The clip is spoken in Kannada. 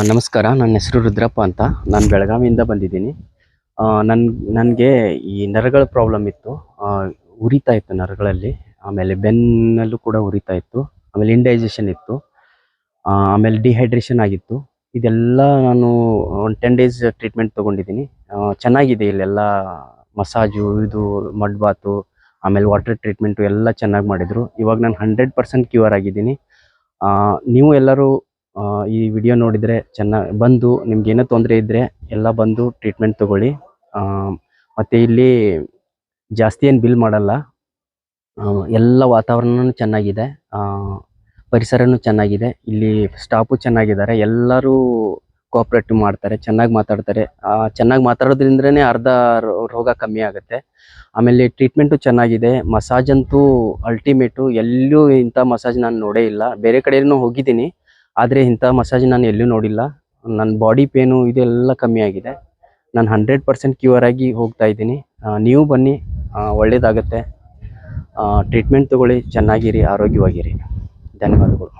ನಮಸ್ಕಾರ. ನನ್ನ ಹೆಸರು ರುದ್ರಪ್ಪ ಅಂತ. ನಾನು ಬೆಳಗಾವಿಯಿಂದ ಬಂದಿದ್ದೀನಿ. ನನಗೆ ಈ ನರಗಳ ಪ್ರಾಬ್ಲಮ್ ಇತ್ತು. ಉರಿತಾ ಇತ್ತು ನರಗಳಲ್ಲಿ. ಆಮೇಲೆ ಬೆನ್ನಲ್ಲೂ ಕೂಡ ಉರಿತಾ ಇತ್ತು. ಆಮೇಲೆ ಇಂಡೈಜೆಷನ್ ಇತ್ತು. ಆಮೇಲೆ ಡಿಹೈಡ್ರೇಷನ್ ಆಗಿತ್ತು. ಇದೆಲ್ಲ ನಾನು ಒಂದು 10 ಡೇಸ್ ಟ್ರೀಟ್ಮೆಂಟ್ ತೊಗೊಂಡಿದ್ದೀನಿ. ಚೆನ್ನಾಗಿದೆ. ಇಲ್ಲೆಲ್ಲ ಮಸಾಜು, ಇದು ಮಡ್ ಬಾತು, ಆಮೇಲೆ ವಾಟರ್ ಟ್ರೀಟ್ಮೆಂಟು ಎಲ್ಲ ಚೆನ್ನಾಗಿ ಮಾಡಿದರು. ಇವಾಗ ನಾನು 100% ಕ್ಯೂರ್ ಆಗಿದ್ದೀನಿ. ನೀವು ಎಲ್ಲರೂ ಈ ವಿಡಿಯೋ ನೋಡಿದರೆ ಬಂದು ನಿಮ್ಗೇನೋ ತೊಂದರೆ ಇದ್ದರೆ ಎಲ್ಲ ಬಂದು ಟ್ರೀಟ್ಮೆಂಟ್ ತೊಗೊಳ್ಳಿ. ಮತ್ತು ಇಲ್ಲಿ ಜಾಸ್ತಿ ಏನು ಬಿಲ್ ಮಾಡಲ್ಲ. ಎಲ್ಲ ವಾತಾವರಣನೂ ಚೆನ್ನಾಗಿದೆ, ಪರಿಸರನೂ ಚೆನ್ನಾಗಿದೆ. ಇಲ್ಲಿ ಸ್ಟಾಫು ಚೆನ್ನಾಗಿದ್ದಾರೆ. ಎಲ್ಲರೂ ಕೋಆಪ್ರೇಟಿವ್ ಮಾಡ್ತಾರೆ, ಚೆನ್ನಾಗಿ ಮಾತಾಡ್ತಾರೆ. ಚೆನ್ನಾಗಿ ಮಾತಾಡೋದ್ರಿಂದನೇ ಅರ್ಧ ರೋಗ ಕಮ್ಮಿ ಆಗುತ್ತೆ. ಆಮೇಲೆ ಟ್ರೀಟ್ಮೆಂಟು ಚೆನ್ನಾಗಿದೆ. ಮಸಾಜ್ ಅಂತೂ ಅಲ್ಟಿಮೇಟು. ಎಲ್ಲೂ ಇಂಥ ಮಸಾಜ್ ನಾನು ನೋಡೇ ಇಲ್ಲ. ಬೇರೆ ಕಡೆಯೂ ಹೋಗಿದ್ದೀನಿ, ಆದರೆ ಇಂಥ ಮಸಾಜ್ ನಾನು ಎಲ್ಲೂ ನೋಡಿಲ್ಲ. ನನ್ನ ಬಾಡಿ ಪೇನು ಇದೆಲ್ಲ ಕಮ್ಮಿ ಆಗಿದೆ. ನಾನು 100% ಕ್ಯೂರ್ ಆಗಿ ಹೋಗ್ತಾ ಇದ್ದೀನಿ. ನೀವು ಬನ್ನಿ, ಒಳ್ಳೆಯದಾಗತ್ತೆ. ಟ್ರೀಟ್ಮೆಂಟ್ ತೊಗೊಳ್ಳಿ, ಚೆನ್ನಾಗಿರಿ, ಆರೋಗ್ಯವಾಗಿರಿ. ಧನ್ಯವಾದಗಳು.